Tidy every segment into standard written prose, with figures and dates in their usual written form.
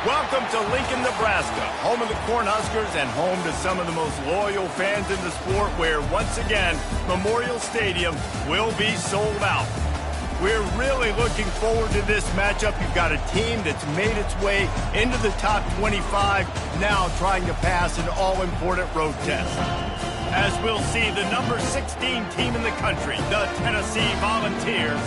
Welcome to Lincoln, Nebraska, home of the Cornhuskers and home to some of the most loyal fans in the sport where, once again, Memorial Stadium will be sold out. We're really looking forward to this matchup. You've got a team that's made its way into the top 25, now trying to pass an all-important road test. As we'll see, the number 16 team in the country, the Tennessee Volunteers,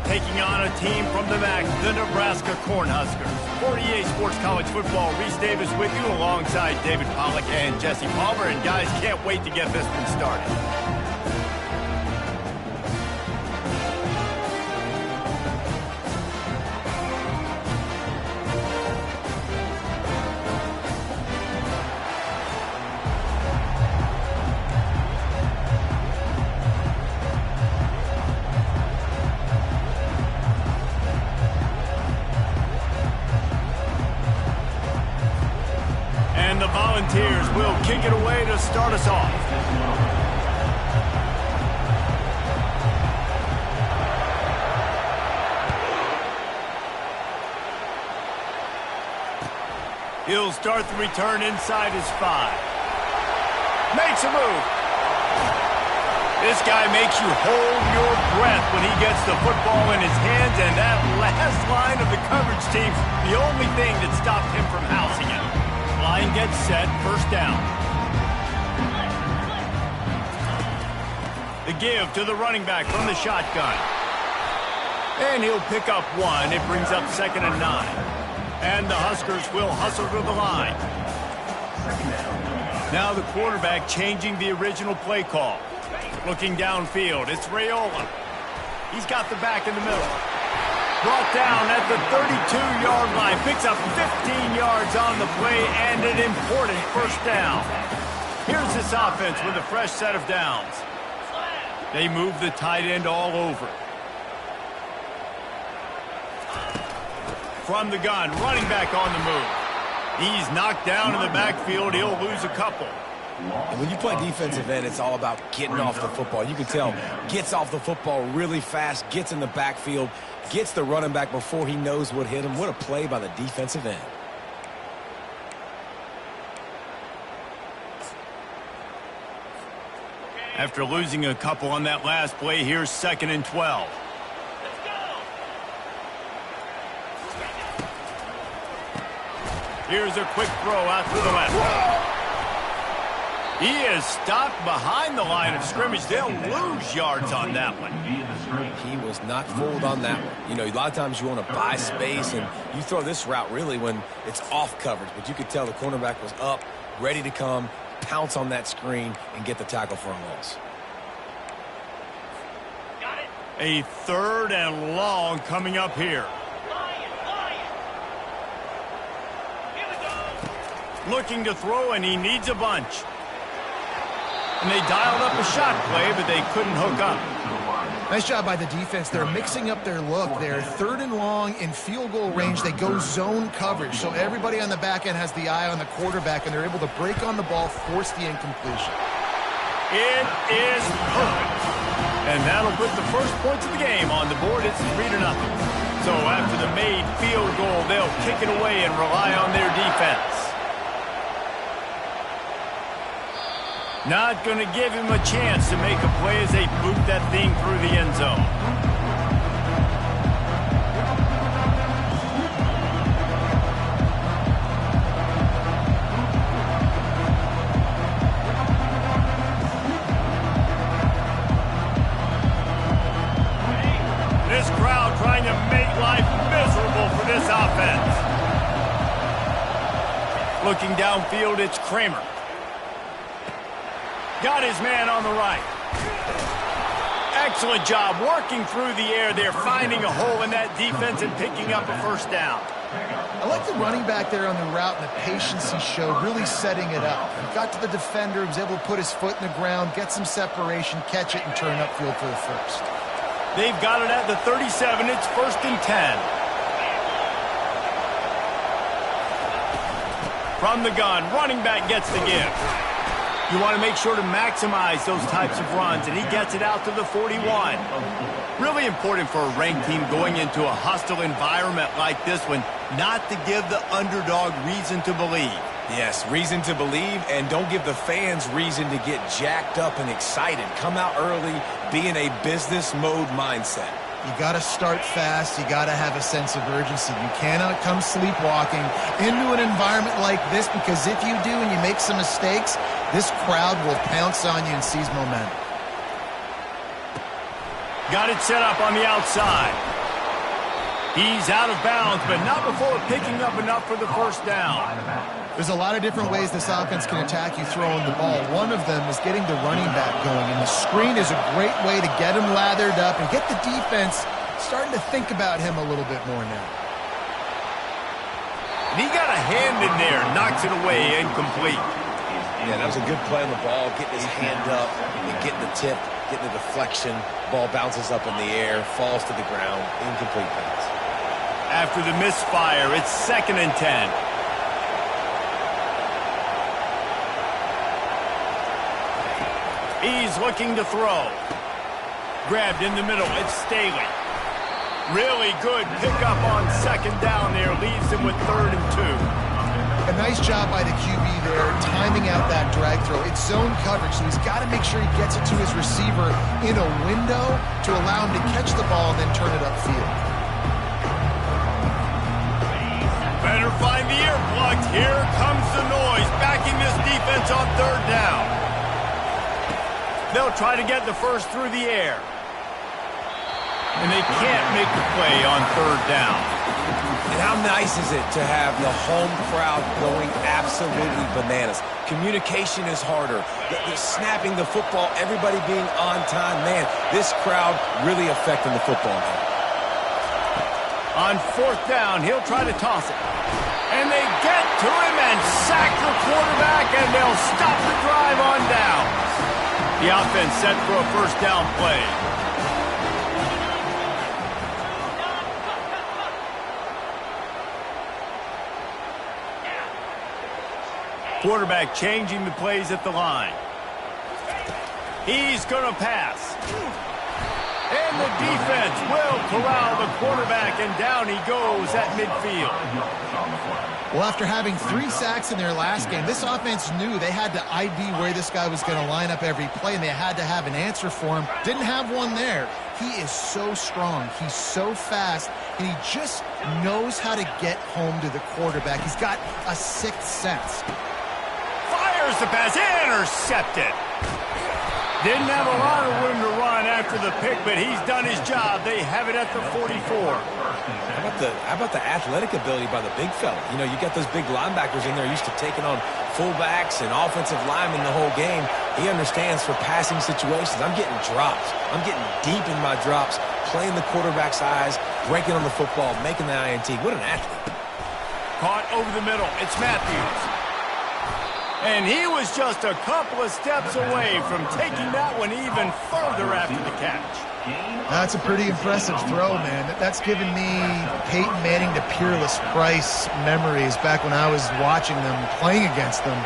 taking on a team from the MAC, the Nebraska Cornhuskers. For EA Sports College Football, Reese Davis with you alongside David Pollack and Jesse Palmer. And guys, can't wait to get this one started. The Volunteers will kick it away to start us off. He'll start the return inside his 5. Makes a move. This guy makes you hold your breath when he gets the football in his hands, and that last line of the coverage team, the only thing that stopped him from housing it. Line gets set, first down. The give to the running back from the shotgun. And he'll pick up 1. It brings up 2nd and 9. And the Huskers will hustle to the line. Now the quarterback changing the original play call. Looking downfield, it's Raiola. He's got the back in the middle. Brought down at the 32-yard line. Picks up 15 yards on the play and an important first down. Here's this offense with a fresh set of downs. They move the tight end all over. From the gun, running back on the move. He's knocked down in the backfield. He'll lose a couple. And when you play defensive end, it's all about getting off the football. You can tell, gets off the football really fast, gets in the backfield, gets the running back before he knows what hit him. What a play by the defensive end. After losing a couple on that last play, here's 2nd and 12. Here's a quick throw out to the left. He is stopped behind the line of scrimmage. They'll lose yards on that one. He was not fooled on that one. You know, a lot of times you want to buy space, and you throw this route really when it's off coverage. But you could tell the cornerback was up, ready to come, pounce on that screen, and get the tackle for a loss. A 3rd and long coming up here. Looking to throw, and he needs a bunch. And they dialed up a shot play, but they couldn't hook up. Nice job by the defense. They're mixing up their look. They're 3rd and long in field goal range. They go zone coverage. So everybody on the back end has the eye on the quarterback, and they're able to break on the ball, force the incompletion. It is perfect. And that'll put the first points of the game on the board. It's 3-0. So after the made field goal, they'll kick it away and rely on their defense. Not going to give him a chance to make a play as they boot that thing through the end zone. This crowd trying to make life miserable for this offense. Looking downfield, it's Kramer. Got his man on the right. Excellent job working through the air there, finding a hole in that defense and picking up a first down. I like the running back there on the route and the patience he showed, really setting it up. He got to the defender, was able to put his foot in the ground, get some separation, catch it, and turn upfield for the first. They've got it at the 37. It's 1st and 10. From the gun, running back gets the give. You want to make sure to maximize those types of runs, and he gets it out to the 41. Really important for a ranked team going into a hostile environment like this one. not to give the underdog reason to believe. Yes, reason to believe, and don't give the fans reason to get jacked up and excited. Come out early, be in a business mode mindset. You got to start fast. You got to have a sense of urgency. You cannot come sleepwalking into an environment like this, because if you do and you make some mistakes, this crowd will pounce on you and seize momentum. Got it set up on the outside. He's out of bounds, but not before picking up enough for the first down. There's a lot of different ways this offense can attack you throwing the ball. One of them is getting the running back going, and the screen is a great way to get him lathered up and get the defense starting to think about him a little bit more now. And he got a hand in there, knocks it away, incomplete. Yeah, that was a good play on the ball, getting his hand up and getting the tip, getting the deflection. Ball bounces up in the air, falls to the ground, incomplete pass. After the misfire, it's 2nd and 10. He's looking to throw. Grabbed in the middle, it's Staley. Really good pickup on 2nd down there, leaves him with 3rd and 2. A nice job by the QB there, timing out that drag throw. It's zone coverage, so he's got to make sure he gets it to his receiver in a window to allow him to catch the ball and then turn it upfield. Better find the earplugs. Here comes the noise, backing this defense on 3rd down. They'll try to get the first through the air. And they can't make the play on 3rd down. And how nice is it to have the home crowd going absolutely bananas? Communication is harder. They're snapping the football, everybody being on time. Man, this crowd really affecting the football game. On 4th down, he'll try to toss it. And they get to him and sack the quarterback, and they'll stop the drive on down. The offense set for a 1st down play. Quarterback changing the plays at the line. He's going to pass. And the defense will corral the quarterback, and down he goes at midfield. Well, after having 3 sacks in their last game, this offense knew they had to ID where this guy was going to line up every play, and they had to have an answer for him. Didn't have one there. He is so strong. He's so fast, and he just knows how to get home to the quarterback. He's got a 6th sense. Fires the pass, intercepted. Didn't have a lot of room to run after the pick, but he's done his job. They have it at the 44. How about the athletic ability by the big fella? You know, you got those big linebackers in there used to taking on fullbacks and offensive linemen the whole game. He understands for passing situations. I'm getting drops. I'm getting deep in my drops, playing the quarterback's eyes, breaking on the football, making the INT. What an athlete. Caught over the middle. It's Matthews. And he was just a couple of steps away from taking that one even further after the catch. That's a pretty impressive throw, man. That's given me Peyton Manning to Peerless Price memories back when I was watching them, playing against them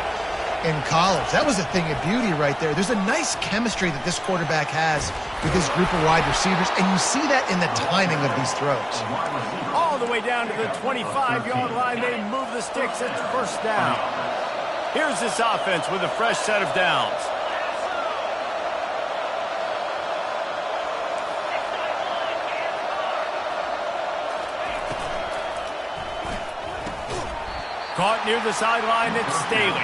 in college. That was a thing of beauty right there. There's a nice chemistry that this quarterback has with his group of wide receivers, and you see that in the timing of these throws. All the way down to the 25-yard line, they move the sticks. It's 1st down. Here's this offense with a fresh set of downs. Caught near the sideline, it's Staley.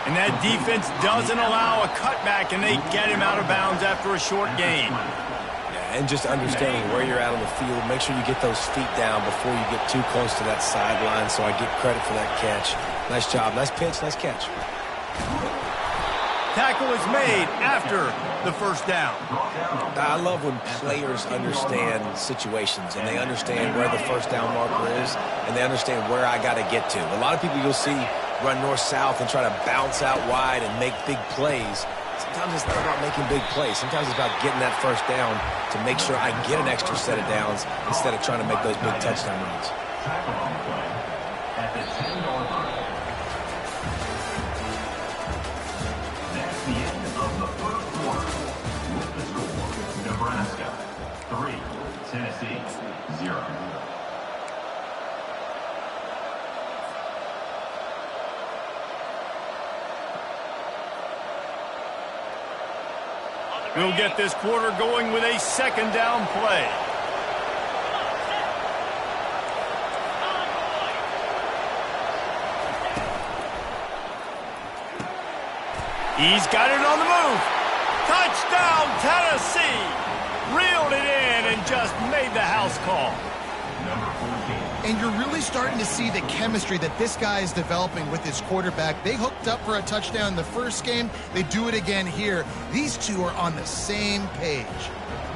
And that defense doesn't allow a cutback, and they get him out of bounds after a short gain. Yeah, and just understanding where you're at on the field, make sure you get those feet down before you get too close to that sideline, so I get credit for that catch. Nice job, nice pitch, nice catch. Tackle is made after the 1st down. I love when players understand situations and they understand where the 1st down marker is and they understand where I got to get to. A lot of people you'll see run north-south and try to bounce out wide and make big plays. Sometimes it's not about making big plays. Sometimes it's about getting that 1st down to make sure I get an extra set of downs instead of trying to make those big touchdown runs. We'll get this quarter going with a second down play. He's got it on the move. Touchdown, Tennessee. Reeled it in and just made the house call. And you're really starting to see the chemistry that this guy is developing with his quarterback. They hooked up for a touchdown in the first game. They do it again here. These two are on the same page.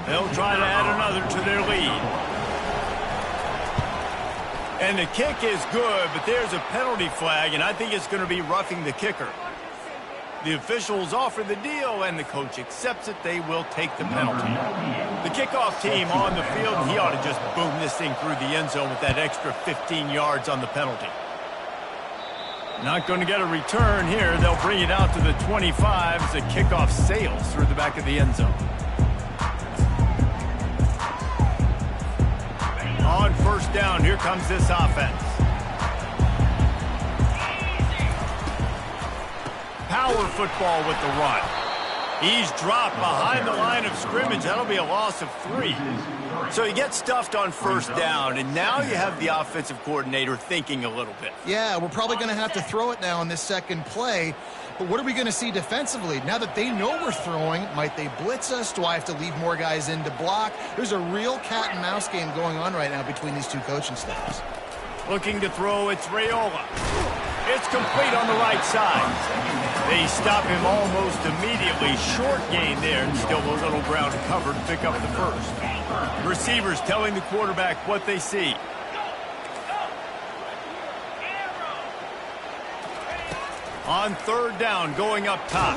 They'll try to add another to their lead. And the kick is good, but there's a penalty flag, and I think it's going to be roughing the kicker. The officials offer the deal, and the coach accepts it. They will take the penalty. The kickoff team on the field, he ought to just boom this thing through the end zone with that extra 15 yards on the penalty. Not going to get a return here. They'll bring it out to the 25 as the kickoff sails through the back of the end zone. On first down, here comes this offense. Power football with the run. He's dropped behind the line of scrimmage. That'll be a loss of 3. So he gets stuffed on first down, and now you have the offensive coordinator thinking a little bit. Yeah, we're probably going to have to throw it now on this second play. But what are we going to see defensively? Now that they know we're throwing, might they blitz us? Do I have to leave more guys in to block? There's a real cat and mouse game going on right now between these two coaching staffs. Looking to throw, it's Raiola. It's complete on the right side. They stop him almost immediately. Short gain there, and still a little ground cover to pick up the first. Receivers telling the quarterback what they see. On third down, going up top.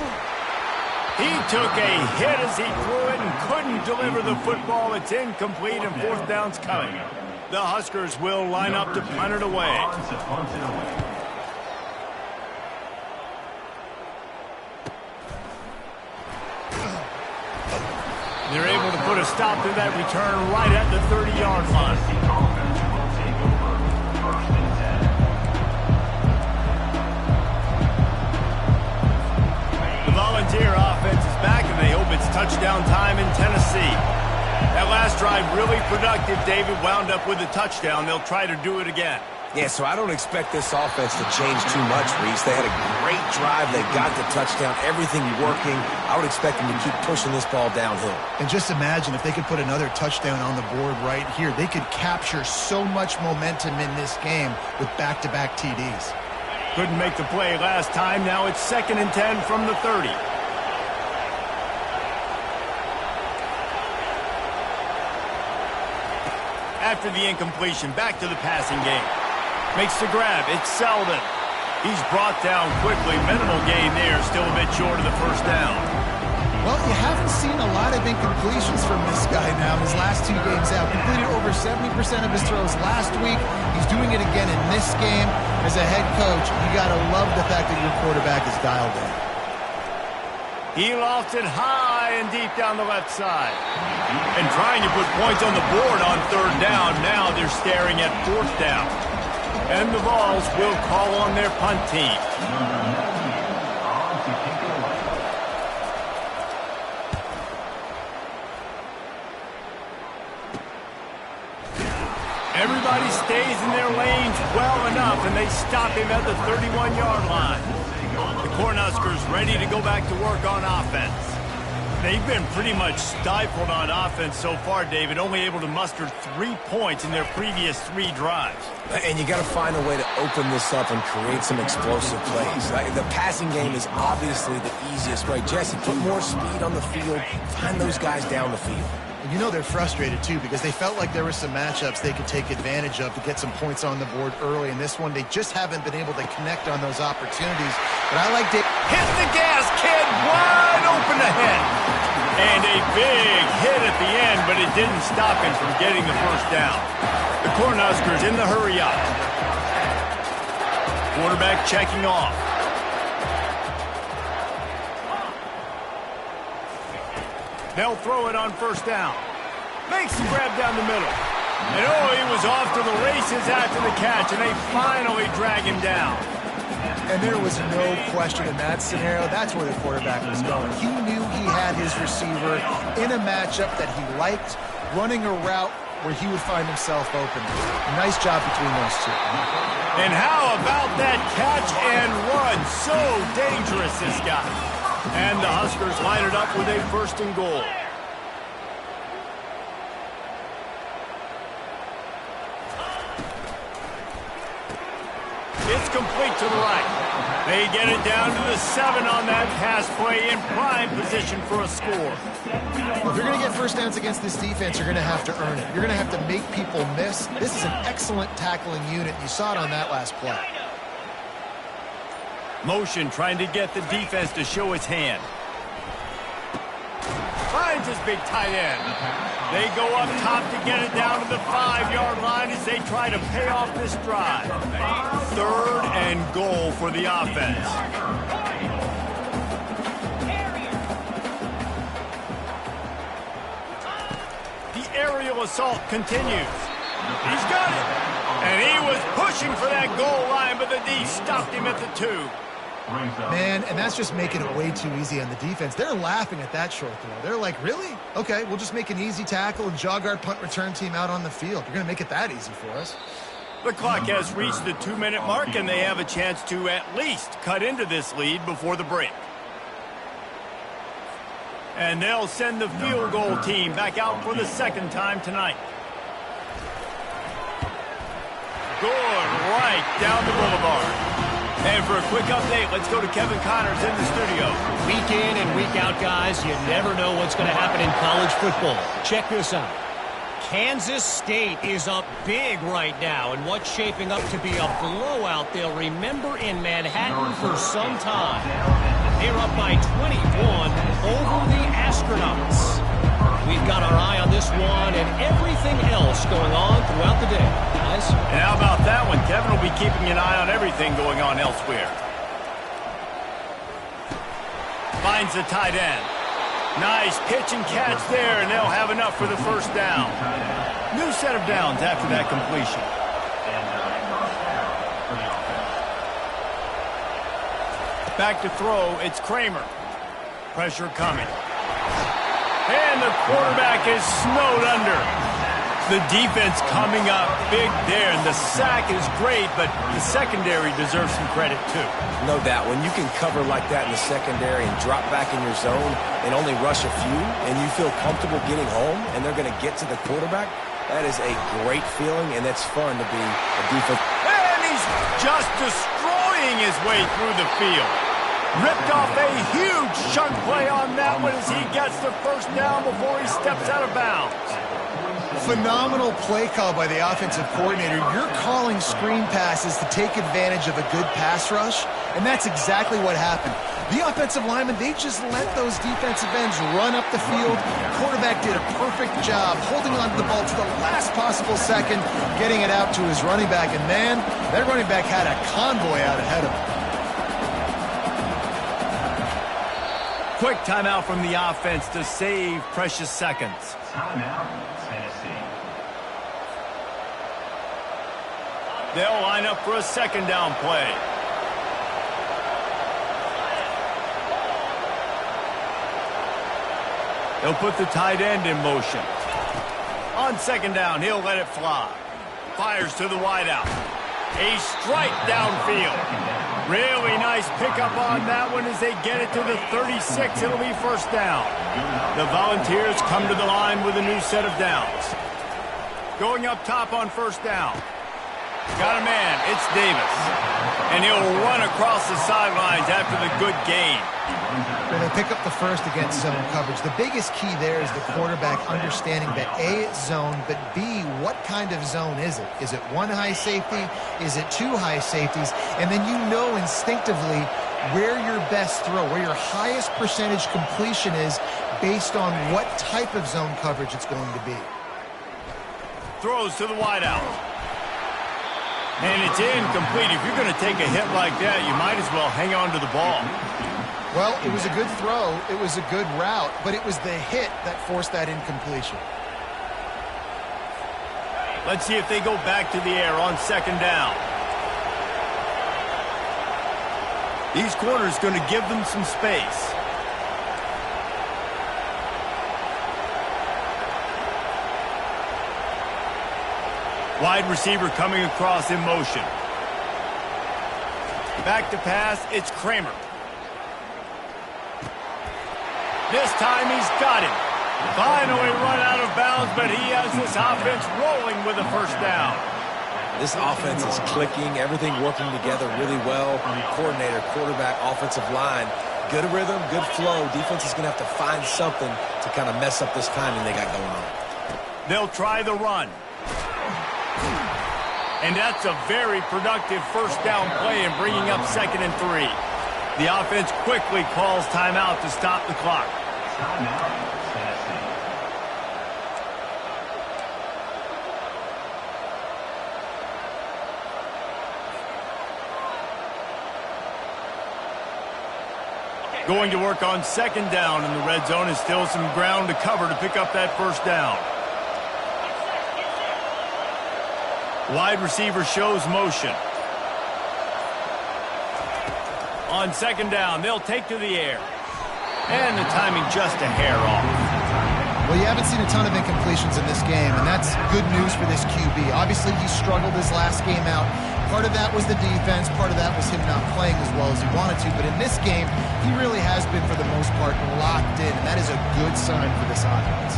He took a hit as he threw it and couldn't deliver the football. It's incomplete, and fourth down's coming. The Huskers will line up to punt it away. They're able to put a stop to that return right at the 30-yard line. The Volunteer offense is back, and they hope it's touchdown time in Tennessee. That last drive really productive. David wound up with a touchdown. They'll try to do it again. Yeah, so I don't expect this offense to change too much, Reese. They had a great drive. They got the touchdown. Everything working. I would expect them to keep pushing this ball downhill. And just imagine if they could put another touchdown on the board right here. They could capture so much momentum in this game with back-to-back TDs. Couldn't make the play last time. Now it's 2nd and 10 from the 30. After the incompletion, back to the passing game. Makes the grab. It's Selden. He's brought down quickly. Minimal gain there. Still a bit short of the first down. Well, you haven't seen a lot of incompletions from this guy now. His last 2 games out. Completed over 70% of his throws last week. He's doing it again in this game. As a head coach, you got to love the fact that your quarterback is dialed in. He lofts it high and deep down the left side. And trying to put points on the board on third down. Now they're staring at fourth down. And the Vols will call on their punt team. Everybody stays in their lanes well enough, and they stop him at the 31-yard line. The Cornhuskers ready to go back to work on offense. They've been pretty much stifled on offense so far, David, only able to muster 3 points in their previous 3 drives. And you got to find a way to open this up and create some explosive plays. The passing game is obviously the easiest way. Jesse, put more speed on the field. Find those guys down the field. And you know they're frustrated, too, because they felt like there were some matchups they could take advantage of to get some points on the board early. In this one, they just haven't been able to connect on those opportunities. But I like Dave. Hit the gas, kid! Wide open ahead. And a big hit at the end, but it didn't stop him from getting the first down. The Cornhuskers in the hurry up. Quarterback checking off. They'll throw it on first down. Makes the grab down the middle. And oh, he was off to the races after the catch, and they finally drag him down. And there was no question in that scenario. That's where the quarterback was going. He knew he had his receiver in a matchup that he liked, running a route where he would find himself open. Nice job between those two. And how about that catch and run? So dangerous, this guy. And the Huskers line it up with a 1st and goal. It's complete to the right. They get it down to the 7 on that pass play, in prime position for a score. Well, if you're going to get first downs against this defense, you're going to have to earn it. You're going to have to make people miss. This is an excellent tackling unit. You saw it on that last play. Motion trying to get the defense to show its hand. Finds his big tight end. They go up top to get it down to the 5-yard line as they try to pay off this drive. 3rd and goal for the offense. The aerial assault continues. He's got it. And he was pushing for that goal line, but the D stopped him at the 2. Man, and that's just making it way too easy on the defense. They're laughing at that short throw. They're like, really? Okay, we'll just make an easy tackle and jog our punt return team out on the field. You're going to make it that easy for us. The clock has reached the 2-minute mark, and they have a chance to at least cut into this lead before the break. And they'll send the field goal team back out for the 2nd time tonight. Good right down the boulevard. And for a quick update, let's go to Kevin Connors in the studio. Week in and week out, guys, you never know what's going to happen in college football. Check this out. Kansas State is up big right now in what's shaping up to be a blowout they'll remember in Manhattan for some time. They're up by 21 over the Astronauts. We've got our eye on this one and everything else going on throughout the day, guys. And how about that one? Kevin will be keeping an eye on everything going on elsewhere. Finds the tight end. Nice pitch and catch there, and they'll have enough for the 1st down. New set of downs after that completion. Back to throw, it's Kramer. Pressure coming. And the quarterback is snowed under. The defense coming up big there, and the sack is great, but the secondary deserves some credit too. No doubt. When you can cover like that in the secondary and drop back in your zone and only rush a few, and you feel comfortable getting home, and they're going to get to the quarterback, that is a great feeling, and that's fun to be a defense. And he's just destroying his way through the field. Ripped off a huge chunk play on that one as he gets the 1st down before he steps out of bounds. Phenomenal play call by the offensive coordinator. You're calling screen passes to take advantage of a good pass rush, and that's exactly what happened. The offensive linemen, they just let those defensive ends run up the field. Quarterback did a perfect job holding on to the ball to the last possible second, getting it out to his running back, and man, that running back had a convoy out ahead of him. Quick timeout from the offense to save precious seconds. Timeout, Tennessee. They'll line up for a 2nd down play. They'll put the tight end in motion. On 2nd down, he'll let it fly. Fires to the wideout. A strike downfield. Really nice pickup on that one as they get it to the 36. It'll be 1st down. The Volunteers come to the line with a new set of downs. Going up top on 1st down. Got a man. It's Davis. And he'll run across the sidelines after the good gain. When they pick up the 1st against zone coverage, the biggest key there is the quarterback understanding that A, it's zone, but B, what kind of zone is it? Is it 1 high safety? Is it 2 high safeties? And then you know instinctively where your best throw, where your highest percentage completion is based on what type of zone coverage it's going to be. Throws to the wideout. And it's incomplete. If you're going to take a hit like that, you might as well hang on to the ball. Well, it was a good throw, it was a good route, but it was the hit that forced that incompletion. Let's see if they go back to the air on 2nd down. These corners going to give them some space. Wide receiver coming across in motion. Back to pass, it's Kramer. This time he's got him. Finally run out of bounds, but he has this offense rolling with a first down. This offense is clicking, everything working together really well. Coordinator, quarterback, offensive line, good rhythm, good flow. Defense is going to have to find something to kind of mess up this timing they got going on. They'll try the run. And that's a very productive first down play and bringing up 2nd and 3. The offense quickly calls timeout to stop the clock. Timeout, Tennessee. Going to work on 2nd down in the red zone, is still some ground to cover to pick up that first down. Wide receiver shows motion. On 2nd down, they'll take to the air. And the timing just a hair off. Well, you haven't seen a ton of incompletions in this game, and that's good news for this QB. Obviously, he struggled his last game out. Part of that was the defense. Part of that was him not playing as well as he wanted to. But in this game, he really has been, for the most part, locked in, and that is a good sign for this offense.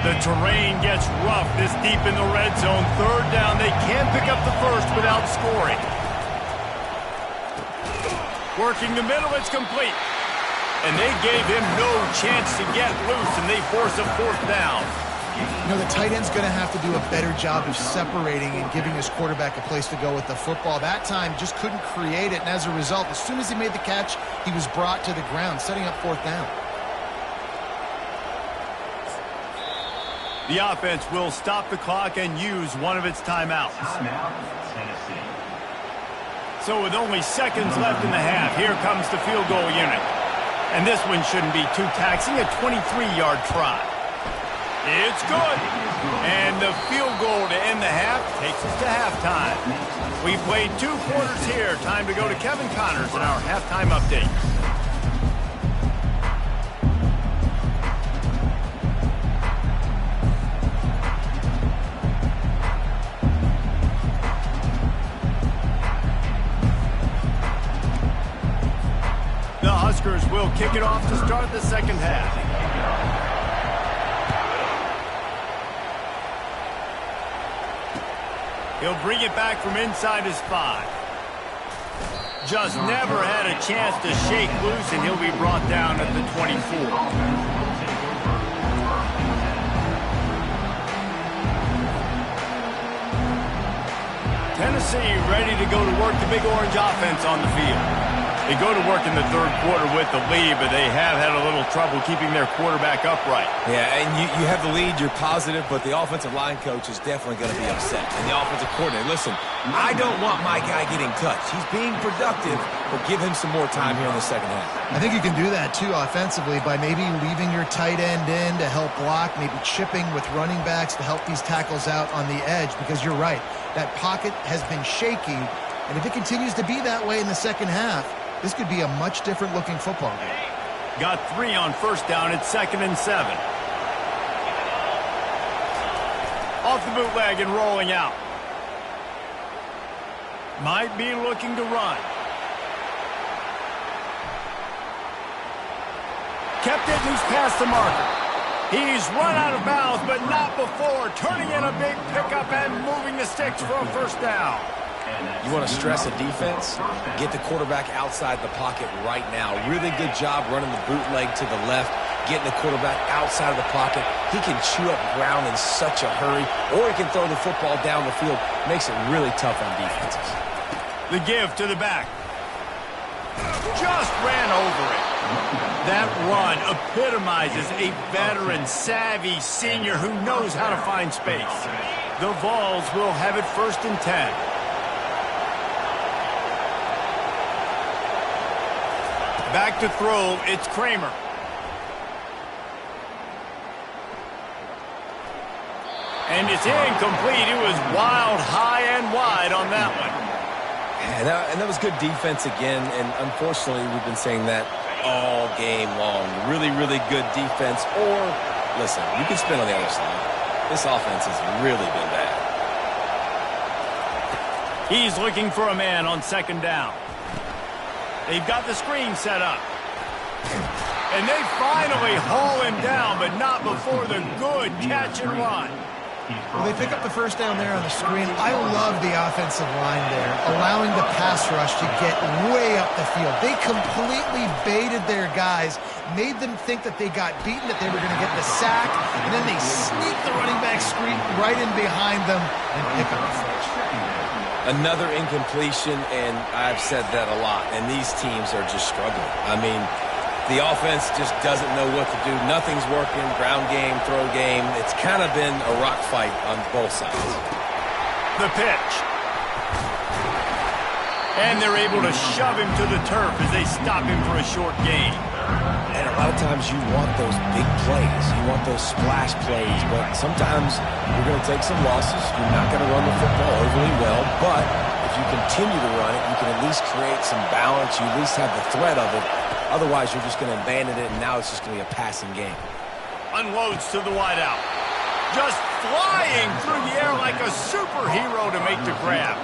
The terrain gets rough this deep in the red zone. 3rd down, they can't pick up the first without scoring. Working the middle, it's complete. And they gave him no chance to get loose, and they force a 4th down. You know, the tight end's going to have to do a better job of separating and giving his quarterback a place to go with the football. That time, just couldn't create it, and as a result, as soon as he made the catch, he was brought to the ground, setting up 4th down. The offense will stop the clock and use one of its timeouts. Timeout, Tennessee. So with only seconds left in the half, here comes the field goal unit. And this one shouldn't be too taxing, a 23-yard try. It's good. And the field goal to end the half takes us to halftime. We played 2 quarters here. Time to go to Kevin Connors in our halftime update. Huskers will kick it off to start the second half. He'll bring it back from inside his 5. Just never had a chance to shake loose, and he'll be brought down at the 24. Tennessee ready to go to work the Big Orange offense on the field. They go to work in the 3rd quarter with the lead, but they have had a little trouble keeping their quarterback upright. Yeah, and you have the lead, you're positive, but the offensive line coach is definitely going to be upset. And the offensive coordinator, listen, I don't want my guy getting touched. He's being productive, but give him some more time here in the second half. I think you can do that, too, offensively, by maybe leaving your tight end in to help block, maybe chipping with running backs to help these tackles out on the edge, because you're right, that pocket has been shaky, and if it continues to be that way in the second half, this could be a much different looking football game. Got 3 on first down at 2nd and 7. Off the bootleg and rolling out. Might be looking to run. Kept it loose past the marker. He's run out of bounds, but not before. Turning in a big pickup and moving the sticks for a first down. You want to stress a defense? Get the quarterback outside the pocket right now. Really good job running the bootleg to the left, getting the quarterback outside of the pocket. He can chew up ground in such a hurry, or he can throw the football down the field. Makes it really tough on defenses. The give to the back. Just ran over it. That run epitomizes a veteran, savvy senior who knows how to find space. The Vols will have it 1st and 10. Back to throw, it's Kramer. And it's incomplete. It was wild, high, and wide on that one. And that was good defense again, and unfortunately, we've been saying that all game long. Really, really good defense. Or, listen, you can spin on the other side. This offense has really been bad. He's looking for a man on second down. They've got the screen set up. And they finally haul him down, but not before the good catch and run. Well, they pick up the first down there on the screen. I love the offensive line there, allowing the pass rush to get way up the field. They completely baited their guys, made them think that they got beaten, that they were going to get the sack, and then they sneak the running back screen right in behind them and pick up the first. Another incompletion, and I've said that a lot, and these teams are just struggling. I mean, the offense just doesn't know what to do. Nothing's working. Ground game, throw game. It's kind of been a rock fight on both sides. The pitch. And they're able to shove him to the turf as they stop him for a short gain. And a lot of times you want those big plays. You want those splash plays. But sometimes you're going to take some losses. You're not going to run the football overly well. But if you continue to run it, you can at least create some balance. You at least have the threat of it. Otherwise, you're just going to abandon it, and now it's just going to be a passing game. Unloads to the wideout. Just flying through the air like a superhero to make the grab.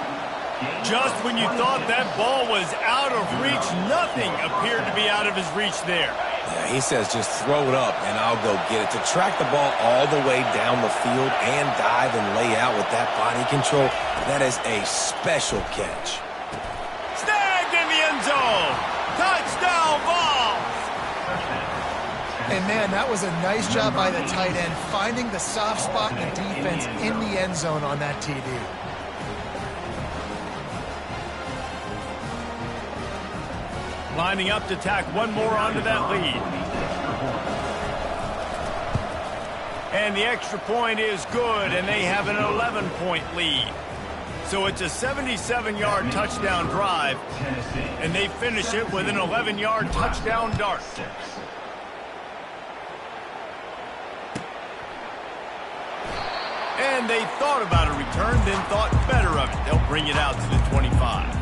Just when you thought that ball was out of reach, nothing appeared to be out of his reach there. Yeah, he says just throw it up, and I'll go get it. To track the ball all the way down the field and dive and lay out with that body control, that is a special catch. Snagged in the end zone. Touchdown ball! And, man, that was a nice job by the tight end, finding the soft spot in the defense in the end zone on that TD. Lining up to tack one more onto that lead. And the extra point is good, and they have an 11-point lead. So it's a 77-yard touchdown drive, and they finish it with an 11-yard touchdown dart. And they thought about a return, then thought better of it. They'll bring it out to the 25.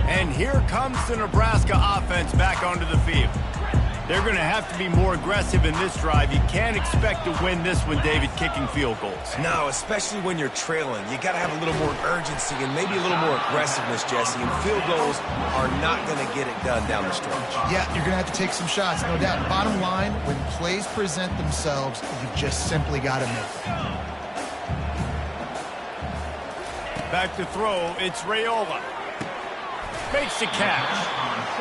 And here comes the Nebraska offense back onto the field. They're going to have to be more aggressive in this drive. You can't expect to win this one, David, kicking field goals. No, especially when you're trailing. You got to have a little more urgency and maybe a little more aggressiveness, Jesse. And field goals are not going to get it done down the stretch. Yeah, you're going to have to take some shots, no doubt. Bottom line, when plays present themselves, you've just simply got to make them. Back to throw, it's Raiola. Makes the catch.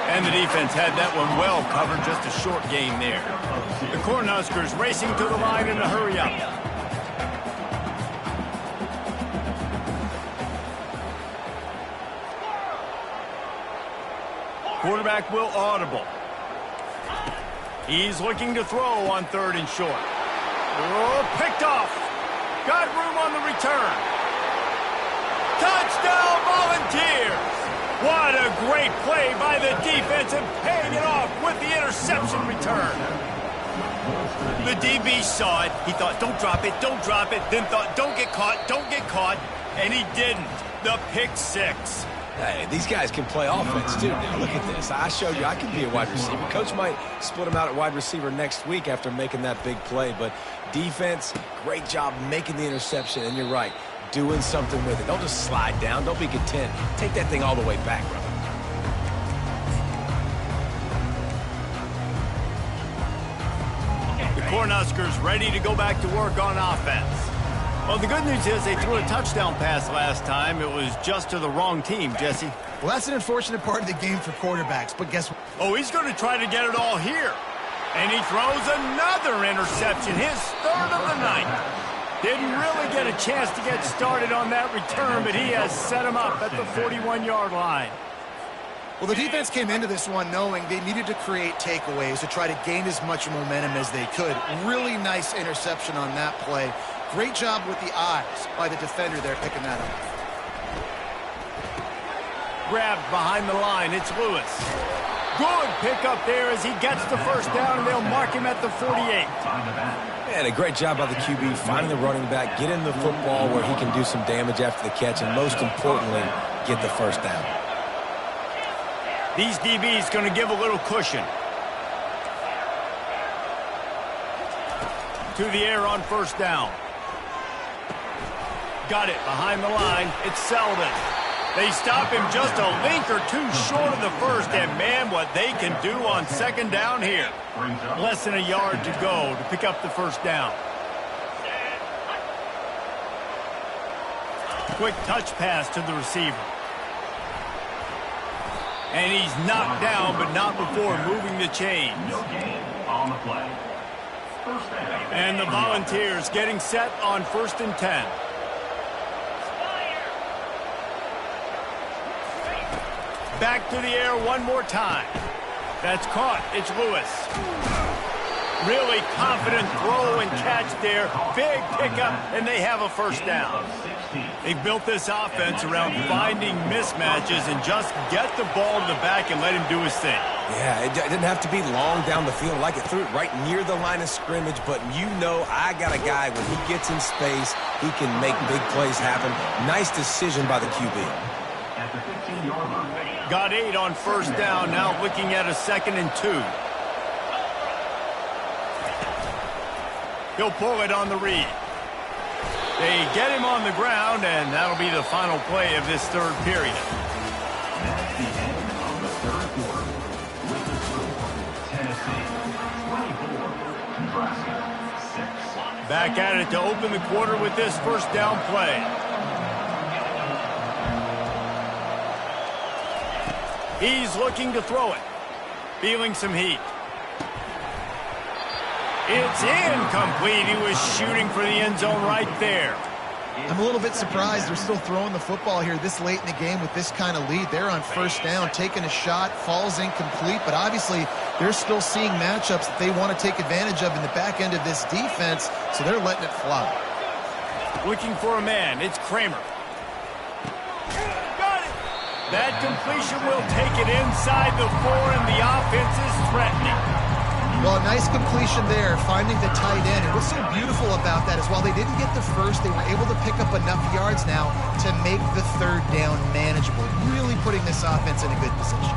And the defense had that one well covered, just a short gain there. The Cornhuskers racing to the line in a hurry up. Quarterback will audible. He's looking to throw on third and short. Oh, picked off. Got room on the return. Touchdown Volunteers! What a great play by the defense and paying it off with the interception return. The DB saw it. He thought, don't drop it, then thought, don't get caught, and he didn't. The pick six. Hey, these guys can play offense, too. Now, look at this. I showed you I can be a wide receiver. Coach might split him out at wide receiver next week after making that big play, but defense, great job making the interception, and you're right. Doing something with it. Don't just slide down. Don't be content. Take that thing all the way back, brother. The Cornhuskers ready to go back to work on offense. Well, the good news is they threw a touchdown pass last time. It was just to the wrong team, Jesse. Well, that's an unfortunate part of the game for quarterbacks, but guess what? Oh, he's going to try to get it all here. And he throws another interception, his third of the night. Didn't really get a chance to get started on that return, but he has set him up at the 41-yard line. Well, the defense came into this one knowing they needed to create takeaways to try to gain as much momentum as they could. Really nice interception on that play. Great job with the eyes by the defender there picking that up. Grabbed behind the line. It's Lewis. Good pickup there as he gets the first down, and they'll mark him at the 48. And a great job by the QB finding the running back, getting the football where he can do some damage after the catch, and most importantly, get the first down. These DBs going to give a little cushion. To the air on first down. Got it behind the line. It's Selden. They stop him just a link or two short of the first, and man, what they can do on second down here. Less than a yard to go to pick up the first down. Quick touch pass to the receiver. And he's knocked down, but not before moving the chains. On the play. And the Volunteers getting set on 1st and 10. Back to the air one more time. That's caught. It's Lewis. Really confident throw and catch there. Big pickup, and they have a first down. They've built this offense around finding mismatches and just get the ball to the back and let him do his thing. Yeah, it didn't have to be long down the field. Like it threw it right near the line of scrimmage, but you know I got a guy when he gets in space, he can make big plays happen. Nice decision by the QB. At the 15-yard line. Got 8 on first down, now looking at a 2nd and 2. He'll pull it on the read. They get him on the ground, and that'll be the final play of this third period. That's the end of the third quarter. With the score, Tennessee 24, Nebraska 6. Back at it to open the quarter with this first down play. He's looking to throw it. Feeling some heat. It's incomplete. He was shooting for the end zone right there. I'm a little bit surprised they're still throwing the football here this late in the game with this kind of lead. They're on first down, taking a shot, falls incomplete, but obviously they're still seeing matchups that they want to take advantage of in the back end of this defense, so they're letting it fly. Looking for a man. It's Kramer. Got it. That completion will take it inside the 4, and the offense is threatening. Well, a nice completion there, finding the tight end. And what's so beautiful about that is while they didn't get the first, they were able to pick up enough yards now to make the third down manageable, really putting this offense in a good position.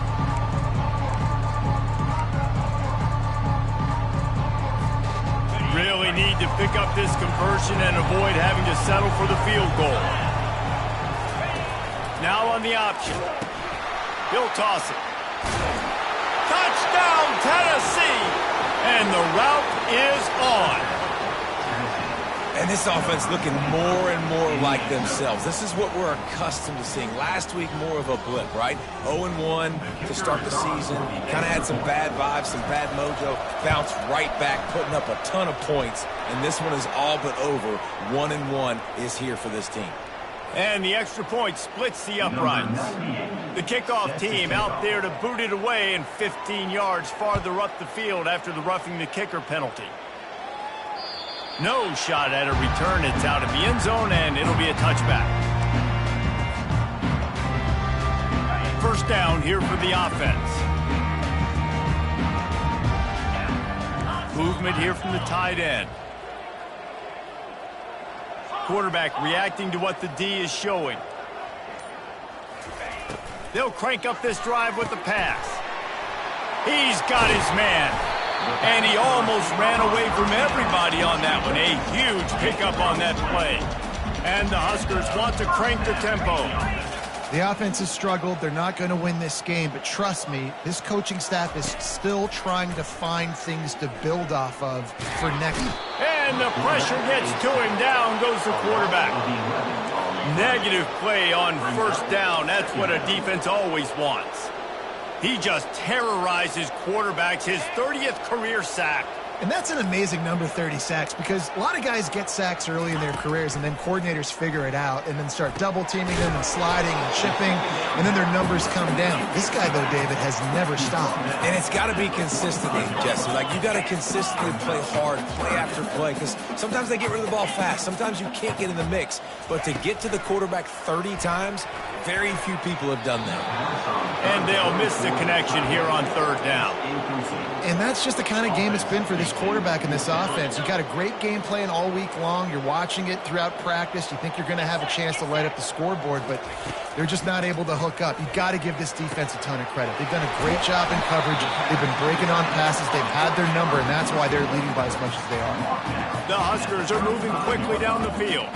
Really need to pick up this conversion and avoid having to settle for the field goal. Now on the option. He'll toss it. Touchdown, Tennessee! And the route is on. And this offense looking more and more like themselves. This is what we're accustomed to seeing. Last week, more of a blip, right? 0-1 to start the season. Kind of had some bad vibes, some bad mojo. Bounced right back, putting up a ton of points. And this one is all but over. 1-1 is here for this team. And the extra point splits the uprights. The kickoff team out there to boot it away and 15 yards farther up the field after the roughing the kicker penalty. No shot at a return. It's out of the end zone, and it'll be a touchback. First down here for the offense. Movement here from the tight end. Quarterback reacting to what the D is showing. They'll crank up this drive with the pass. He's got his man. And he almost ran away from everybody on that one. A huge pickup on that play. And the Huskers want to crank the tempo. The offense has struggled. They're not going to win this game, but trust me, this coaching staff is still trying to find things to build off of for next. And the pressure gets to him. Down goes the quarterback. Negative play on first down. That's what a defense always wants. He just terrorizes quarterbacks. His 30th career sack. And that's an amazing number, 30 sacks, because a lot of guys get sacks early in their careers, and then coordinators figure it out and then start double-teaming them and sliding and chipping, and then their numbers come down. This guy, though, David, has never stopped. And it's got to be consistently, Jesse. Like, you got to consistently play hard, play after play, because sometimes they get rid of the ball fast. Sometimes you can't get in the mix. But to get to the quarterback 30 times, very few people have done that. And they'll miss the connection here on third down. And that's just the kind of game it's been for this quarterback in this offense. You've got a great game plan all week long. You're watching it throughout practice. You think you're going to have a chance to light up the scoreboard, but they're just not able to hook up. You've got to give this defense a ton of credit. They've done a great job in coverage. They've been breaking on passes. They've had their number, and that's why they're leading by as much as they are. The Huskers are moving quickly down the field.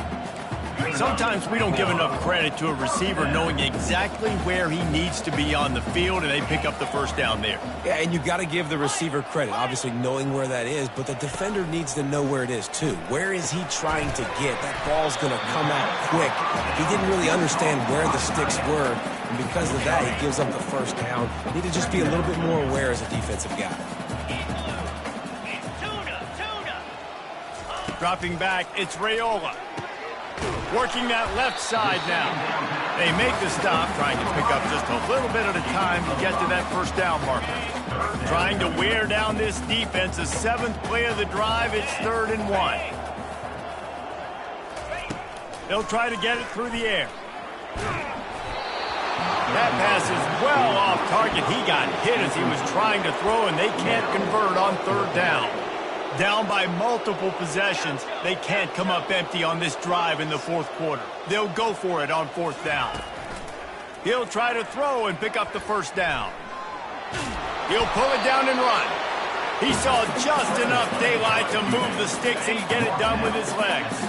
Sometimes we don't give enough credit to a receiver knowing exactly where he needs to be on the field, and they pick up the first down there. Yeah, and you got to give the receiver credit, obviously knowing where that is, but the defender needs to know where it is too. Where is he trying to get? That ball's going to come out quick. He didn't really understand where the sticks were, and because of that, he gives up the first down. Need to just be a little bit more aware as a defensive guy. Dropping back, it's Raiola. Working that left side now. They make the stop, trying to pick up just a little bit at a time to get to that first down marker. Trying to wear down this defense. The 7th play of the drive, it's 3rd and 1. They'll try to get it through the air. That pass is well off target. He got hit as he was trying to throw, and they can't convert on 3rd down. Down by multiple possessions, they can't come up empty on this drive in the 4th quarter. They'll go for it on 4th down. He'll try to throw and pick up the first down. He'll pull it down and run. He saw just enough daylight to move the sticks and get it done with his legs.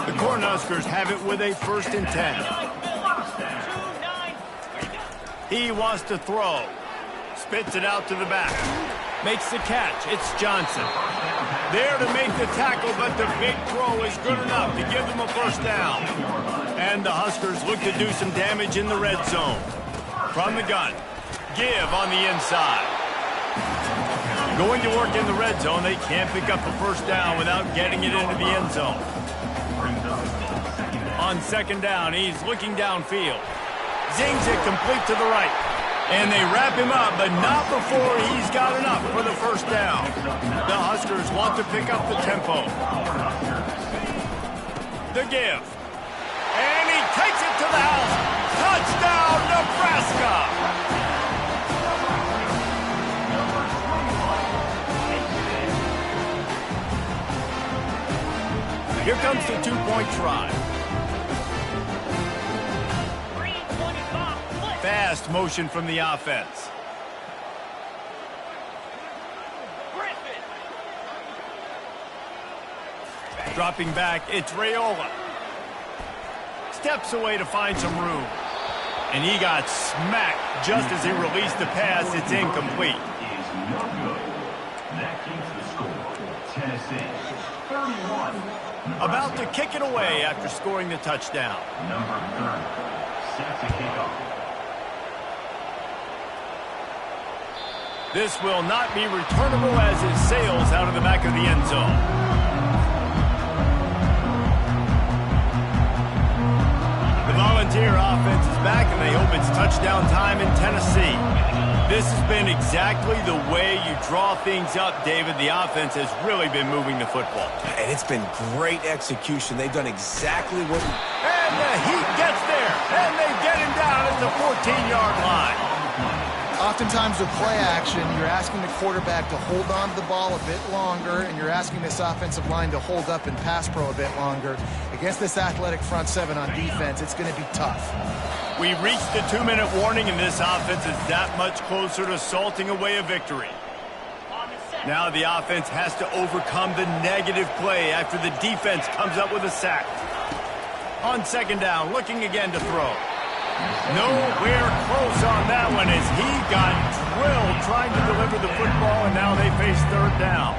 The Cornhuskers have it with a 1st and 10. He wants to throw. Spits it out to the back. Makes the catch. It's Johnson. There to make the tackle, but the big throw is good enough to give them a first down. And the Huskers look to do some damage in the red zone. From the gun. Give on the inside. Going to work in the red zone. They can't pick up a first down without getting it into the end zone. On 2nd down, he's looking downfield. Zings it complete to the right. And they wrap him up, but not before he's got enough for the first down. The Huskers want to pick up the tempo. The give. And he takes it to the house. Touchdown, Nebraska! Here comes the 2-point try. Fast motion from the offense. Dropping back, it's Raiola. Steps away to find some room. And he got smacked just as he released the pass. It's incomplete. Is no good. That keeps the score. Tennessee, 31. About to kick it away after scoring the touchdown. Number 30, set to kick off. This will not be returnable as it sails out of the back of the end zone. The Volunteer offense is back, and they hope it's touchdown time in Tennessee. This has been exactly the way you draw things up, David. The offense has really been moving the football. And it's been great execution. They've done exactly what... And the Heat gets there, and they get him down at the 14-yard line. Oftentimes with play action, you're asking the quarterback to hold on to the ball a bit longer, and you're asking this offensive line to hold up in pass pro a bit longer. Against this athletic front 7 on defense, it's going to be tough. We've reached the 2-minute warning, and this offense is that much closer to salting away a victory. Now the offense has to overcome the negative play after the defense comes up with a sack. On 2nd down, looking again to throw. Nowhere close on that one as he got drilled trying to deliver the football, and now they face 3rd down.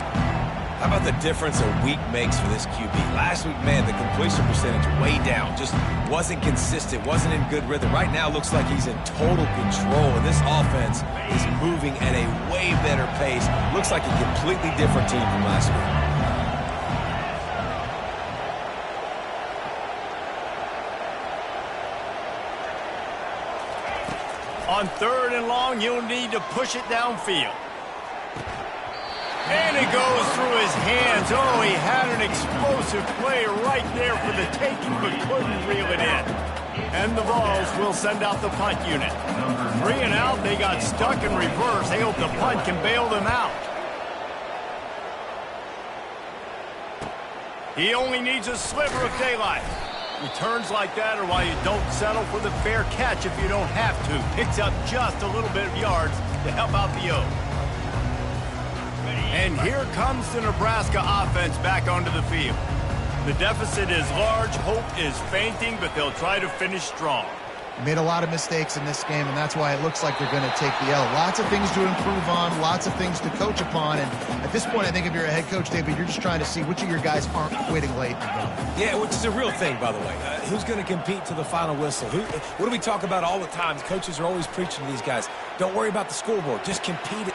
How about the difference a week makes for this QB? Last week, man, the completion percentage way down. Just wasn't consistent, wasn't in good rhythm. Right now, looks like he's in total control, and this offense is moving at a way better pace. Looks like a completely different team from last week. On 3rd and long, you'll need to push it downfield. And it goes through his hands. Oh, he had an explosive play right there for the taking, but couldn't reel it in. And the Vols will send out the punt unit. 3 and out, they got stuck in reverse. They hope the punt can bail them out. He only needs a sliver of daylight. Returns like that are why you don't settle for the fair catch if you don't have to. Picks up just a little bit of yards to help out the O. And here comes the Nebraska offense back onto the field. The deficit is large, hope is fainting, but they'll try to finish strong. Made a lot of mistakes in this game, and that's why it looks like they're going to take the L. Lots of things to improve on, lots of things to coach upon, and at this point, I think if you're a head coach, David, you're just trying to see which of your guys aren't quitting late in the game. Yeah, which is a real thing, by the way. Who's going to compete to the final whistle? What do we talk about all the time? Coaches are always preaching to these guys. Don't worry about the scoreboard. Just compete.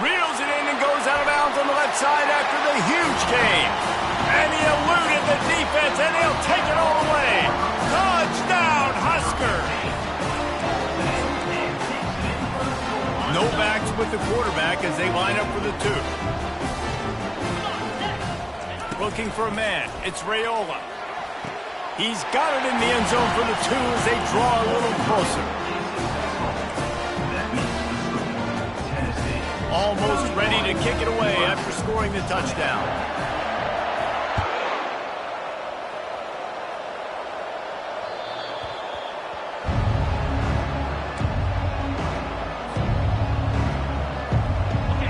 Reels it in and goes out of bounds on the left side after the huge game. And he eluded the defense, and he'll take it all away. Touchdown, Huskers! No backs with the quarterback as they line up for the 2. Looking for a man. It's Raiola. He's got it in the end zone for the 2 as they draw a little closer. Almost ready to kick it away after scoring the touchdown.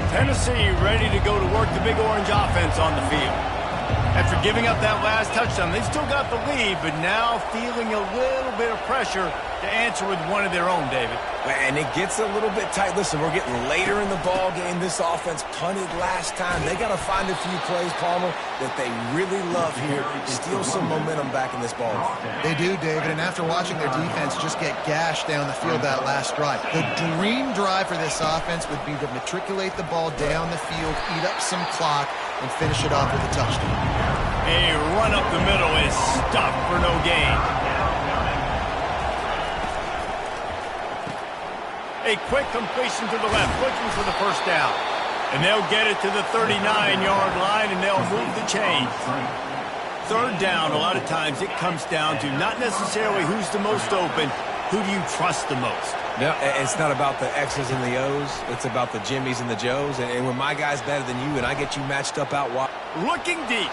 Tennessee ready to go to work the Big Orange offense on the field. After giving up that last touchdown, they still got the lead, but now feeling a little bit of pressure to answer with one of their own, David. And it gets a little bit tight. Listen, we're getting later in the ball game. This offense punted last time. They got to find a few plays, Palmer, that they really love here. Steal some momentum back in this ball game. They do, David, and after watching their defense just get gashed down the field that last drive, the dream drive for this offense would be to matriculate the ball down the field, eat up some clock, and finish it off with a touchdown. A run up the middle is stuffed for no gain. A quick completion to the left, looking for the first down. And they'll get it to the 39-yard line, and they'll move the chains. 3rd down, a lot of times it comes down to not necessarily who's the most open, who do you trust the most? No, it's not about the X's and the O's. It's about the Jimmies and the Joes. And when my guy's better than you and I get you matched up out wide. Looking deep.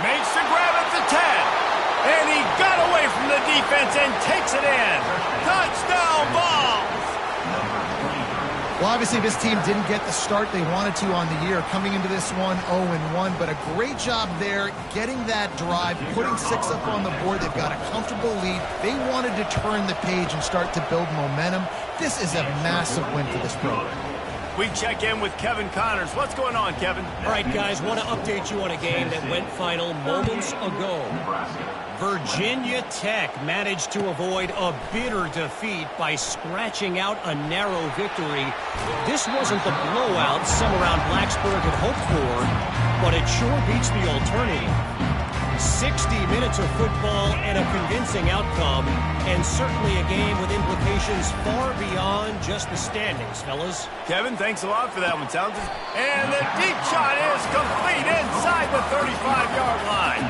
Makes the grab at the 10. And he got away from the defense and takes it in. Touchdown, Vols! Well, obviously, this team didn't get the start they wanted to on the year, coming into this one 0-1, but a great job there getting that drive, putting 6 up on the board. They've got a comfortable lead. They wanted to turn the page and start to build momentum. This is a massive win for this program. We check in with Kevin Connors. What's going on, Kevin? All right, guys, want to update you on a game that went final moments ago. Virginia Tech managed to avoid a bitter defeat by scratching out a narrow victory. This wasn't the blowout some around Blacksburg had hoped for, but it sure beats the alternative. 60 minutes of football and a convincing outcome, and certainly a game with implications far beyond just the standings, fellas. Kevin, thanks a lot for that one. And the deep shot is complete inside the 35-yard line.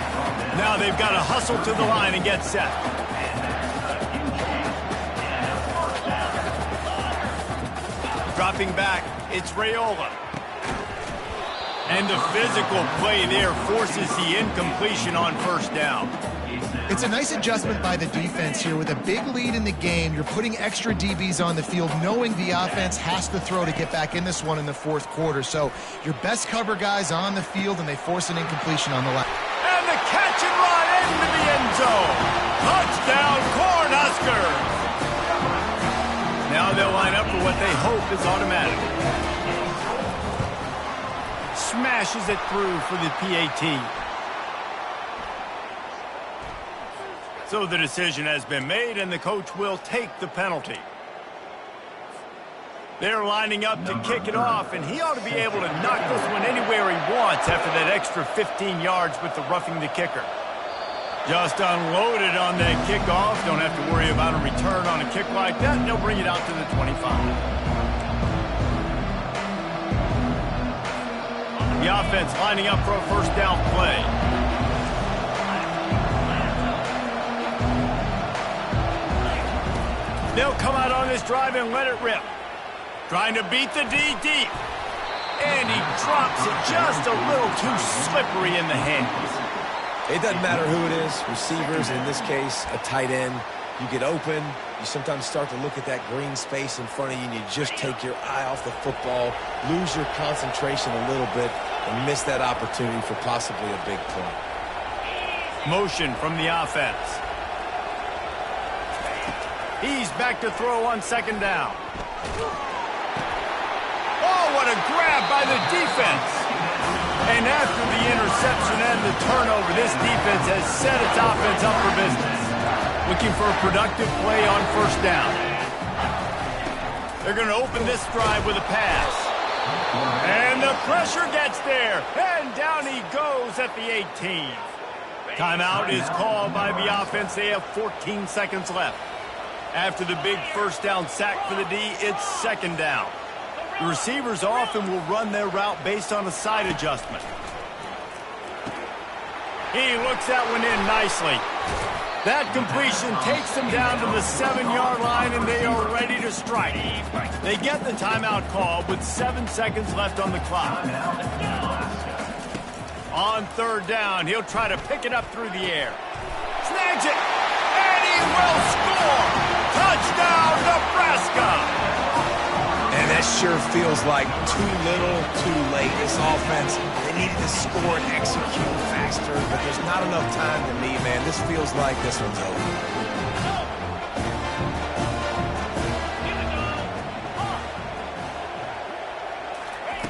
Now they've got to hustle to the line and get set. Dropping back, it's Raiola. And the physical play there forces the incompletion on 1st down. It's a nice adjustment by the defense here. With a big lead in the game, you're putting extra DBs on the field, knowing the offense has to throw to get back in this one in the 4th quarter. So your best cover guys on the field, and they force an incompletion on the line. And the catch and run into the end zone. Touchdown, Cornhuskers! Now they'll line up for what they hope is automatic. smashes it through for the PAT. So the decision has been made, and the coach will take the penalty. They're lining up to kick it off, and he ought to be able to knock this one anywhere he wants after that extra 15 yards with the roughing the kicker. Just unloaded on that kickoff. Don't have to worry about a return on a kick like that, and they'll bring it out to the 25. The offense lining up for a first down play. They'll come out on this drive and let it rip. Trying to beat the D deep. And he drops it just a little too slippery in the hands. It doesn't matter who it is, receivers, in this case, a tight end. You get open, you sometimes start to look at that green space in front of you, and you just take your eye off the football, lose your concentration a little bit, and miss that opportunity for possibly a big play. Motion from the offense. He's back to throw on second down. Oh, what a grab by the defense. And after the interception and the turnover, this defense has set its offense up for business. Looking for a productive play on first down. They're going to open this drive with a pass. And the pressure gets there. And down he goes at the 18. Timeout is called by the offense. They have 14 seconds left. After the big first down sack for the D, it's second down. The receivers often will run their route based on a side adjustment. He looks that one in nicely. That completion takes them down to the 7-yard line, and they are ready to strike. They get the timeout call with 7 seconds left on the clock. On third down, he'll try to pick it up through the air. Snags it, and he will score! Touchdown, Nebraska! And that sure feels like too little, too late. This offense, they needed to score and execute faster, but there's not enough time to me, man. This feels like this one's over.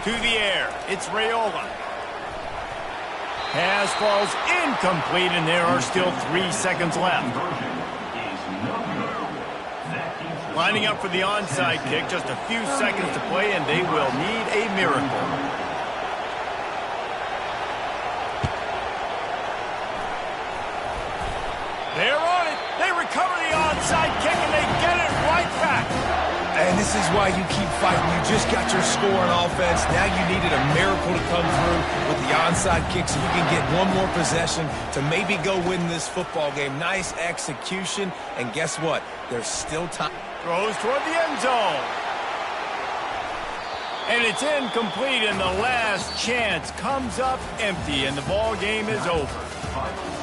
To the air, it's Raiola. Pass falls incomplete, and there are still 3 seconds left. Lining up for the onside kick, just a few seconds to play, and they will need a miracle. They're on it. They recover the onside kick, and they get it right back. And this is why you keep fighting. You just got your score on offense. Now you needed a miracle to come through with the onside kick so you can get one more possession to maybe go win this football game. Nice execution, and guess what? There's still time. Throws toward the end zone. And it's incomplete, and the last chance comes up empty, and the ball game is over.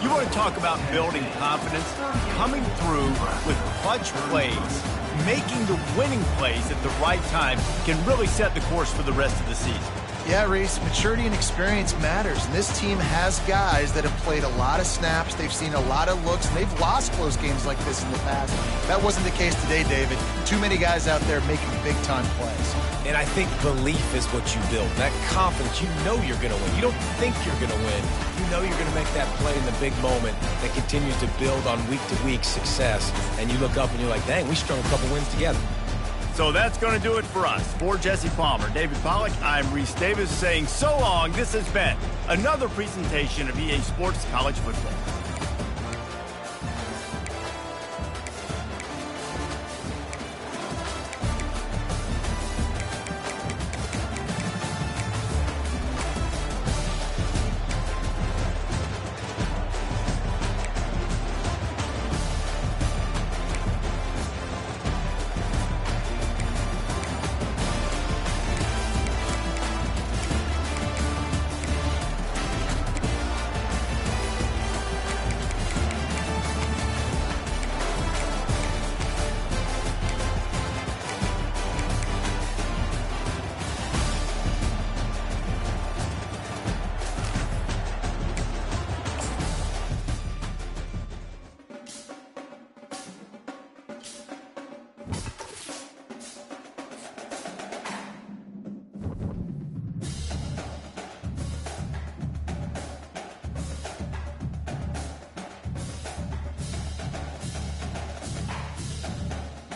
You want to talk about building confidence? Coming through with clutch plays, making the winning plays at the right time can really set the course for the rest of the season. Yeah, Reese, maturity and experience matters, and this team has guys that have played a lot of snaps. They've seen a lot of looks, and they've lost close games like this in the past. That wasn't the case today, David. Too many guys out there making big-time plays. And I think belief is what you build. That confidence, you know you're going to win. You don't think you're going to win. You know you're going to make that play in the big moment that continues to build on week-to-week success. And you look up and you're like, dang, we strung a couple wins together. So that's going to do it for us. For Jesse Palmer, David Pollack, I'm Reese Davis saying so long. This has been another presentation of EA Sports College Football.